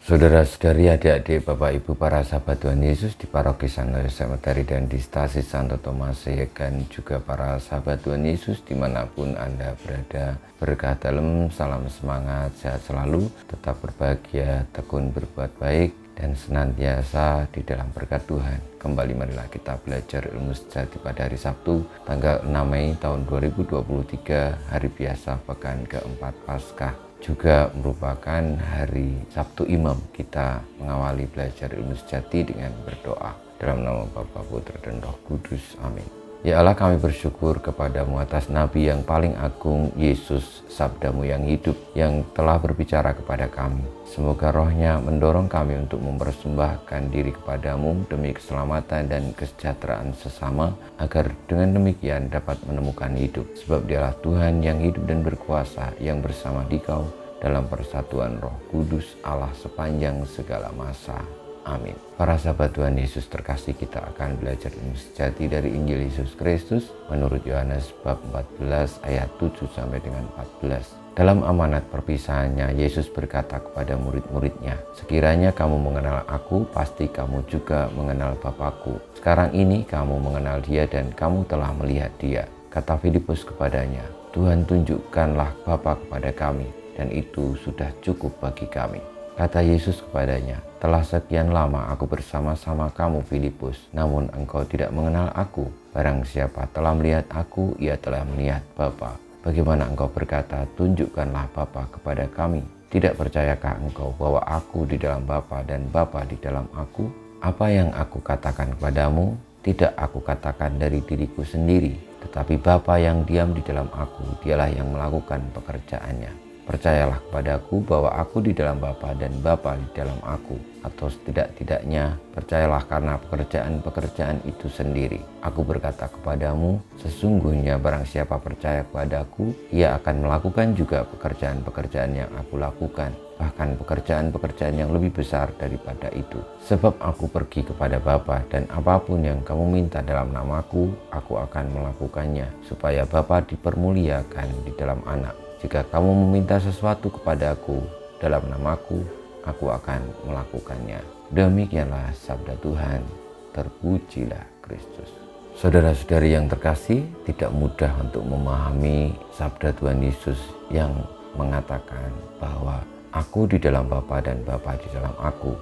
Saudara-saudari, adik-adik, Bapak Ibu, para sahabat Tuhan Yesus di Paroki Santo Yosef Materi dan di Stasi Santo Thomas dan juga para sahabat Tuhan Yesus dimanapun Anda berada. Berkah dalam, salam semangat, sehat selalu, tetap berbahagia, tekun berbuat baik, dan senantiasa di dalam berkat Tuhan. Kembali marilah kita belajar ilmu sejati pada hari Sabtu, tanggal 6 Mei tahun 2023, hari biasa pekan keempat Paskah. Juga merupakan hari Sabtu Imam. Kita mengawali belajar ilmu sejati dengan berdoa. Dalam nama Bapa, Putra, dan Roh Kudus. Amin. Ya Allah, kami bersyukur kepadamu atas Nabi yang paling agung, Yesus, sabdamu yang hidup, yang telah berbicara kepada kami. Semoga rohnya mendorong kami untuk mempersembahkan diri kepadamu demi keselamatan dan kesejahteraan sesama, agar dengan demikian dapat menemukan hidup. Sebab dialah Tuhan yang hidup dan berkuasa, yang bersama Dikau dalam persatuan Roh Kudus Allah sepanjang segala masa. Amin. Para sahabat Tuhan Yesus terkasih, kita akan belajar ilmu sejati dari Injil Yesus Kristus menurut Yohanes bab 14 ayat 7 sampai dengan 14. Dalam amanat perpisahannya, Yesus berkata kepada murid-muridnya, "Sekiranya kamu mengenal aku, pasti kamu juga mengenal Bapakku. Sekarang ini kamu mengenal Dia dan kamu telah melihat Dia." Kata Filipus kepadanya, "Tuhan, tunjukkanlah Bapa kepada kami, dan itu sudah cukup bagi kami." Kata Yesus kepadanya, "Telah sekian lama aku bersama-sama kamu, Filipus, namun engkau tidak mengenal aku. Barang siapa telah melihat aku, ia telah melihat Bapa. Bagaimana engkau berkata, 'Tunjukkanlah Bapa kepada kami'? Tidak percayakah engkau bahwa aku di dalam Bapa dan Bapa di dalam aku? Apa yang aku katakan kepadamu, tidak aku katakan dari diriku sendiri, tetapi Bapa yang diam di dalam aku, dialah yang melakukan pekerjaannya. Percayalah kepadaku bahwa aku di dalam Bapa dan Bapa di dalam aku, atau setidak-tidaknya percayalah karena pekerjaan-pekerjaan itu sendiri. Aku berkata kepadamu, sesungguhnya barang siapa percaya kepadaku, ia akan melakukan juga pekerjaan-pekerjaan yang aku lakukan, bahkan pekerjaan-pekerjaan yang lebih besar daripada itu. Sebab aku pergi kepada Bapa, dan apapun yang kamu minta dalam namaku, aku akan melakukannya, supaya Bapa dipermuliakan di dalam Anak. Jika kamu meminta sesuatu kepadaku dalam namaku, aku akan melakukannya." Demikianlah sabda Tuhan. Terpujilah Kristus. Saudara-saudari yang terkasih, tidak mudah untuk memahami sabda Tuhan Yesus yang mengatakan bahwa aku di dalam Bapa dan Bapa di dalam aku.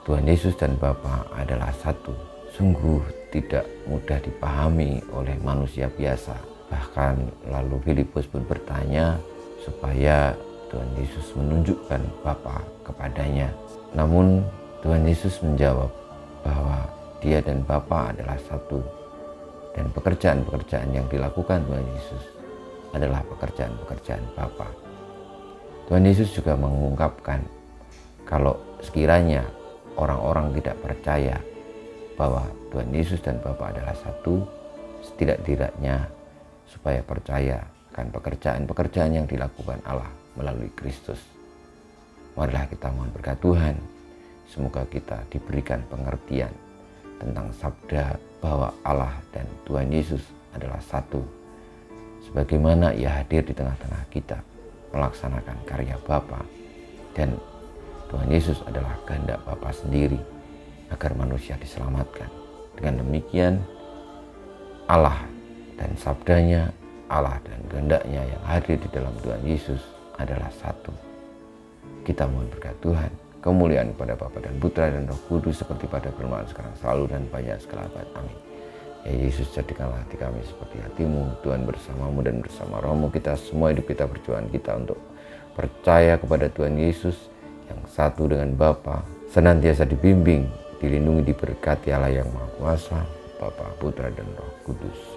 Tuhan Yesus dan Bapa adalah satu. Sungguh tidak mudah dipahami oleh manusia biasa. Bahkan lalu Filipus pun bertanya supaya Tuhan Yesus menunjukkan Bapa kepadanya. Namun Tuhan Yesus menjawab bahwa Dia dan Bapa adalah satu, dan pekerjaan-pekerjaan yang dilakukan Tuhan Yesus adalah pekerjaan-pekerjaan Bapa. Tuhan Yesus juga mengungkapkan kalau sekiranya orang-orang tidak percaya bahwa Tuhan Yesus dan Bapa adalah satu, setidak-tidaknya supaya percaya akan pekerjaan-pekerjaan yang dilakukan Allah melalui Kristus. Marilah kita mohon berkat Tuhan. Semoga kita diberikan pengertian tentang sabda bahwa Allah dan Tuhan Yesus adalah satu. Sebagaimana Ia hadir di tengah-tengah kita, melaksanakan karya Bapa, dan Tuhan Yesus adalah kehendak Bapa sendiri agar manusia diselamatkan. Dengan demikian, Allah dan sabdanya, Allah dan kehendaknya yang hadir di dalam Tuhan Yesus adalah satu. Kita mohon berkat Tuhan, kemuliaan kepada Bapa dan Putra dan Roh Kudus, seperti pada permulaan sekarang, selalu dan banyak segala abad. Amin. Ya Yesus, jadikanlah hati kami seperti hatimu. Tuhan bersamamu dan bersama rohmu, kita semua hidup kita, perjuangan kita untuk percaya kepada Tuhan Yesus yang satu dengan Bapa, senantiasa dibimbing, dilindungi, diberkati Allah yang Maha Kuasa, Bapa, Putra, dan Roh Kudus.